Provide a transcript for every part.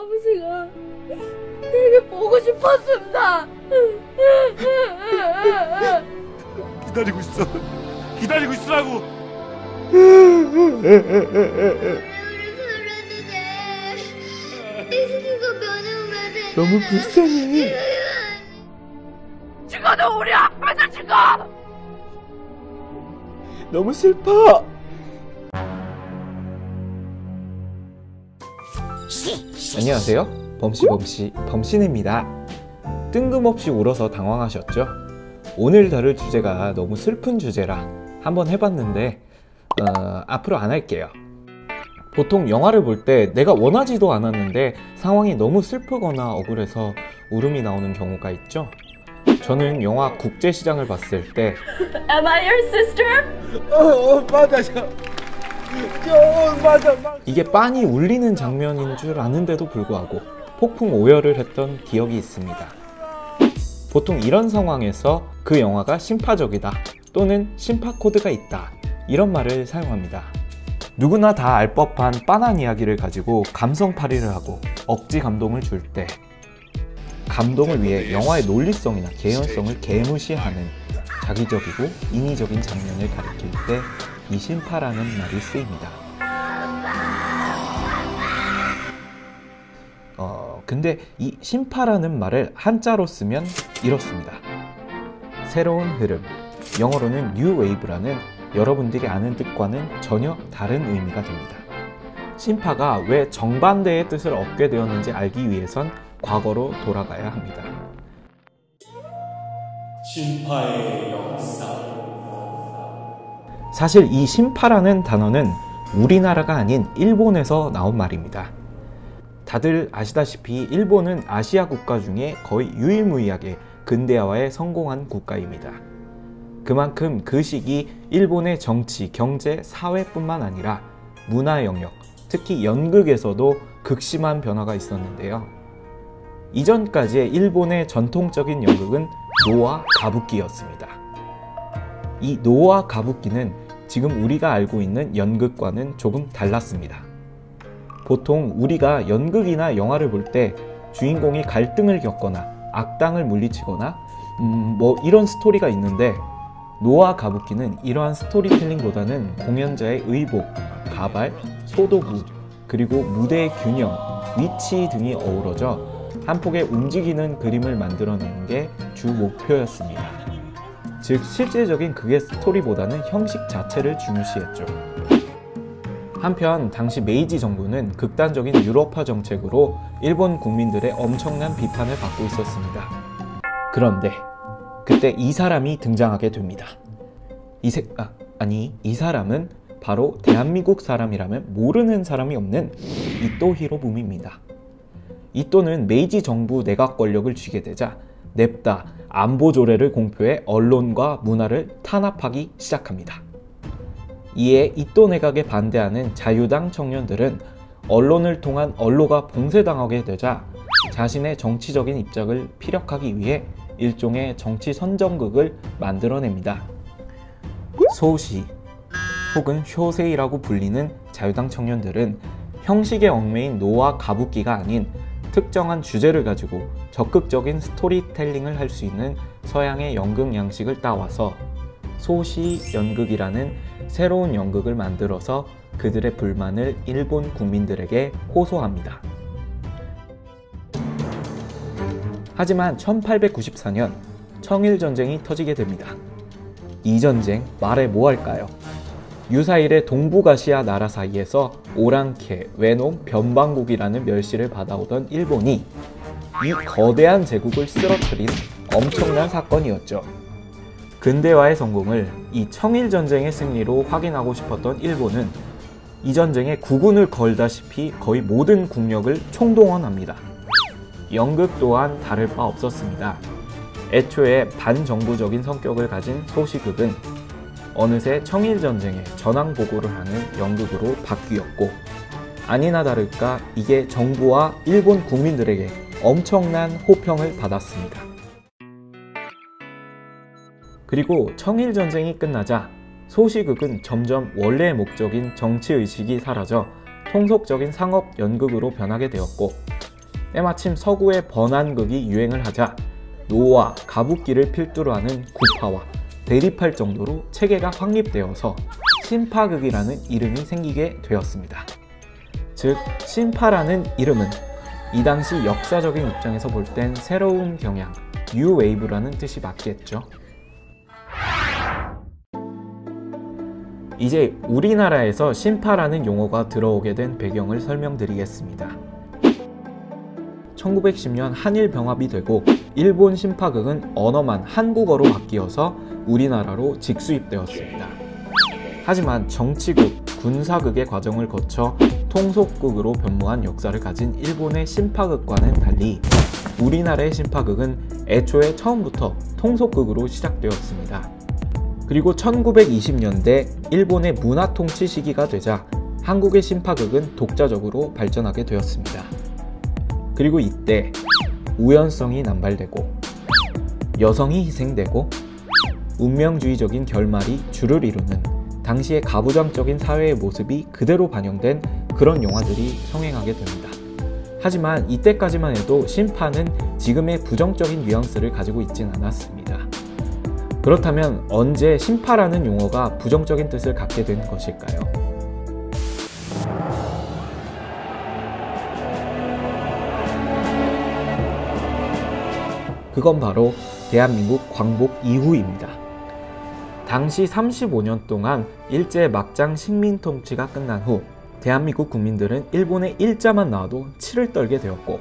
아버지가 되게 보고 싶었습니다. 기다리고 있어. 기다리고 있으라고. 우리 그러는데 이승이가 면회 오면 너무 불쌍해. 죽어도 우리 앞에서 죽어. 너무 슬퍼. 안녕하세요. 범신입니다. 뜬금없이 울어서 당황하셨죠? 오늘 다룰 주제가 너무 슬픈 주제라 한번 해봤는데 앞으로 안 할게요. 보통 영화를 볼 때 내가 원하지도 않았는데 상황이 너무 슬프거나 억울해서 울음이 나오는 경우가 있죠? 저는 영화 국제시장을 봤을 때 Am I your sister? 맞아. 이게 빤히 울리는 장면인 줄 아는데도 불구하고 폭풍 오열을 했던 기억이 있습니다. 보통 이런 상황에서 그 영화가 심파적이다 또는 심파 코드가 있다 이런 말을 사용합니다. 누구나 다 알 법한 빤한 이야기를 가지고 감성팔이를 하고 억지 감동을 줄 때 감동을 위해 영화의 논리성이나 개연성을 개무시하는 자기적이고 인위적인 장면을 가리킬 때 이 심파라는 말이 쓰입니다. 근데 이 심파라는 말을 한자로 쓰면 이렇습니다. 새로운 흐름, 영어로는 New Wave라는 여러분들이 아는 뜻과는 전혀 다른 의미가 됩니다. 심파가 왜 정반대의 뜻을 얻게 되었는지 알기 위해선 과거로 돌아가야 합니다. 심파의 역사. 사실 이 심파라는 단어는 우리나라가 아닌 일본에서 나온 말입니다. 다들 아시다시피 일본은 아시아 국가 중에 거의 유일무이하게 근대화에 성공한 국가입니다. 그만큼 그 시기 일본의 정치, 경제, 사회뿐만 아니라 문화 영역, 특히 연극에서도 극심한 변화가 있었는데요. 이전까지의 일본의 전통적인 연극은 노와 가부키였습니다. 이 노와 가부키는 지금 우리가 알고 있는 연극과는 조금 달랐습니다. 보통 우리가 연극이나 영화를 볼 때 주인공이 갈등을 겪거나 악당을 물리치거나 이런 스토리가 있는데 노와 가부키는 이러한 스토리텔링보다는 공연자의 의복, 가발, 소도구, 그리고 무대의 균형, 위치 등이 어우러져 한 폭의 움직이는 그림을 만들어내는 게 주 목표였습니다. 즉 실제적인 극의 스토리보다는 형식 자체를 중시했죠. 한편 당시 메이지 정부는 극단적인 유럽화 정책으로 일본 국민들의 엄청난 비판을 받고 있었습니다. 그런데 그때 이 사람이 등장하게 됩니다. 이 사람은 바로 대한민국 사람이라면 모르는 사람이 없는 이토 히로부미입니다. 이토는 메이지 정부 내각 권력을 쥐게 되자 냅다 안보 조례를 공표해 언론과 문화를 탄압하기 시작합니다. 이에 이토 내각에 반대하는 자유당 청년들은 언론을 통한 언로가 봉쇄당하게 되자 자신의 정치적인 입장을 피력하기 위해 일종의 정치 선전극을 만들어냅니다. 소시 혹은 쇼세이라고 불리는 자유당 청년들은 형식에 얽매인 노와 가부키가 아닌 특정한 주제를 가지고 적극적인 스토리텔링을 할 수 있는 서양의 연극 양식을 따와서 소시 연극이라는 새로운 연극을 만들어서 그들의 불만을 일본 국민들에게 호소합니다. 하지만 1894년 청일전쟁이 터지게 됩니다. 이 전쟁 말해 뭐할까요? 유사일의 동북아시아 나라 사이에서 오랑캐, 외놈, 변방국이라는 멸시를 받아오던 일본이 이 거대한 제국을 쓰러뜨린 엄청난 사건이었죠. 근대화의 성공을 이 청일전쟁의 승리로 확인하고 싶었던 일본은 이 전쟁에 국군을 걸다시피 거의 모든 국력을 총동원합니다. 연극 또한 다를 바 없었습니다. 애초에 반정부적인 성격을 가진 소시극은 어느새 청일전쟁에 전황보고를 하는 연극으로 바뀌었고 아니나 다를까 이게 정부와 일본 국민들에게 엄청난 호평을 받았습니다. 그리고 청일전쟁이 끝나자 소시극은 점점 원래의 목적인 정치의식이 사라져 통속적인 상업 연극으로 변하게 되었고 때마침 서구의 번안극이 유행을 하자 노와 가부끼를 필두로 하는 구파와 대립할 정도로 체계가 확립되어서 신파극이라는 이름이 생기게 되었습니다. 즉, 신파라는 이름은 이 당시 역사적인 입장에서 볼 땐 새로운 경향, 뉴 웨이브라는 뜻이 맞겠죠. 이제 우리나라에서 신파라는 용어가 들어오게 된 배경을 설명드리겠습니다. 1910년 한일 병합이 되고 일본 신파극은 언어만 한국어로 바뀌어서 우리나라로 직수입되었습니다. 하지만 정치극, 군사극의 과정을 거쳐 통속극으로 변모한 역사를 가진 일본의 신파극과는 달리 우리나라의 신파극은 애초에 처음부터 통속극으로 시작되었습니다. 그리고 1920년대 일본의 문화 통치 시기가 되자 한국의 신파극은 독자적으로 발전하게 되었습니다. 그리고 이때 우연성이 남발되고 여성이 희생되고 운명주의적인 결말이 주를 이루는 당시의 가부장적인 사회의 모습이 그대로 반영된 그런 영화들이 성행하게 됩니다. 하지만 이때까지만 해도 신파는 지금의 부정적인 뉘앙스를 가지고 있진 않았습니다. 그렇다면 언제 신파라는 용어가 부정적인 뜻을 갖게 된 것일까요? 그건 바로 대한민국 광복 이후입니다. 당시 35년 동안 일제 막장 식민 통치가 끝난 후 대한민국 국민들은 일본의 일자만 나와도 치를 떨게 되었고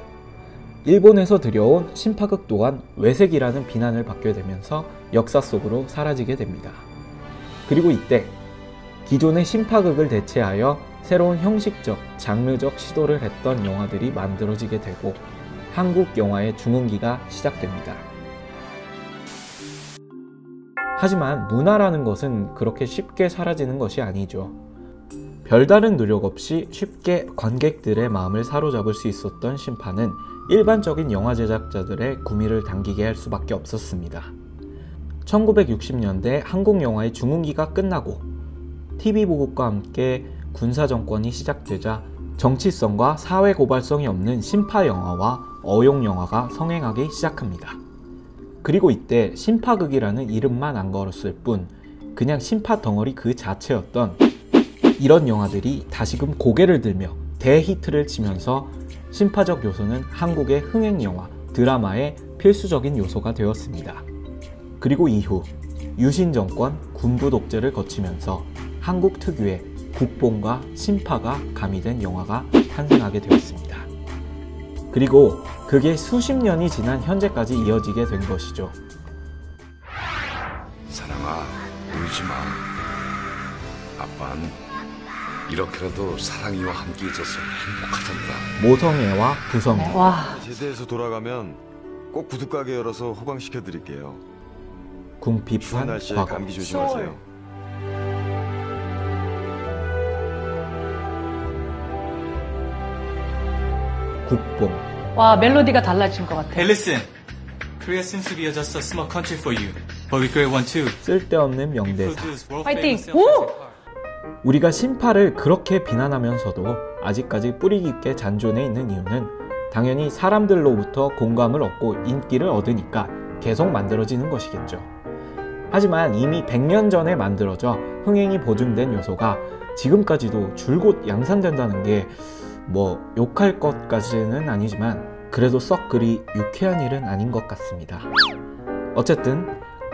일본에서 들여온 신파극 또한 외색이라는 비난을 받게 되면서 역사 속으로 사라지게 됩니다. 그리고 이때 기존의 신파극을 대체하여 새로운 형식적, 장르적 시도를 했던 영화들이 만들어지게 되고 한국 영화의 중흥기가 시작됩니다. 하지만 문화라는 것은 그렇게 쉽게 사라지는 것이 아니죠. 별다른 노력 없이 쉽게 관객들의 마음을 사로잡을 수 있었던 신파는 일반적인 영화 제작자들의 구미를 당기게 할 수밖에 없었습니다. 1960년대 한국 영화의 중흥기가 끝나고 TV 보급과 함께 군사정권이 시작되자 정치성과 사회 고발성이 없는 신파 영화와 어용 영화가 성행하기 시작합니다. 그리고 이때 신파극이라는 이름만 안 걸었을 뿐 그냥 신파 덩어리 그 자체였던 이런 영화들이 다시금 고개를 들며 대히트를 치면서 신파적 요소는 한국의 흥행영화, 드라마의 필수적인 요소가 되었습니다. 그리고 이후 유신 정권, 군부 독재를 거치면서 한국 특유의 국뽕과 신파가 가미된 영화가 탄생하게 되었습니다. 그리고 그게 수십 년이 지난 현재까지 이어지게 된 것이죠. 사랑아, 울지마. 아빠는 이렇게라도 사랑이와 함께 있어서 행복하단다. 모성애와 부성애. 제대해서 돌아가면 꼭 구두가게 열어서 호강시켜드릴게요. 추운 궁핍한 날씨에 과거. 감기 조심하세요. 국뽕. 와, 멜로디가 달라진 것 같아. Hey, listen. Korea seems to be just a small country for you, but we create one too. 쓸데없는 명대사. Produce world 파이팅! famous 오! self-made car. 우리가 신파를 그렇게 비난하면서도 아직까지 뿌리 깊게 잔존해 있는 이유는 당연히 사람들로부터 공감을 얻고 인기를 얻으니까 계속 만들어지는 것이겠죠. 하지만 이미 100년 전에 만들어져 흥행이 보증된 요소가 지금까지도 줄곧 양산된다는 게 뭐 욕할 것까지는 아니지만 그래도 썩 그리 유쾌한 일은 아닌 것 같습니다. 어쨌든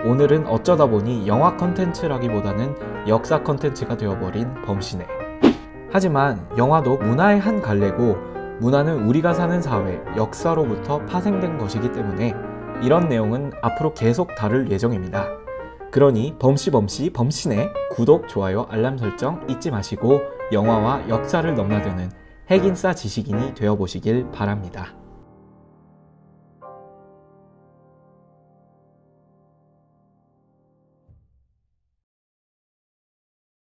오늘은 어쩌다 보니 영화 컨텐츠라기보다는 역사 컨텐츠가 되어버린 범신의. 하지만 영화도 문화의 한 갈래고 문화는 우리가 사는 사회, 역사로부터 파생된 것이기 때문에 이런 내용은 앞으로 계속 다룰 예정입니다. 그러니 범신의 구독, 좋아요, 알람 설정 잊지 마시고 영화와 역사를 넘나드는 핵인싸 지식인이 되어보시길 바랍니다.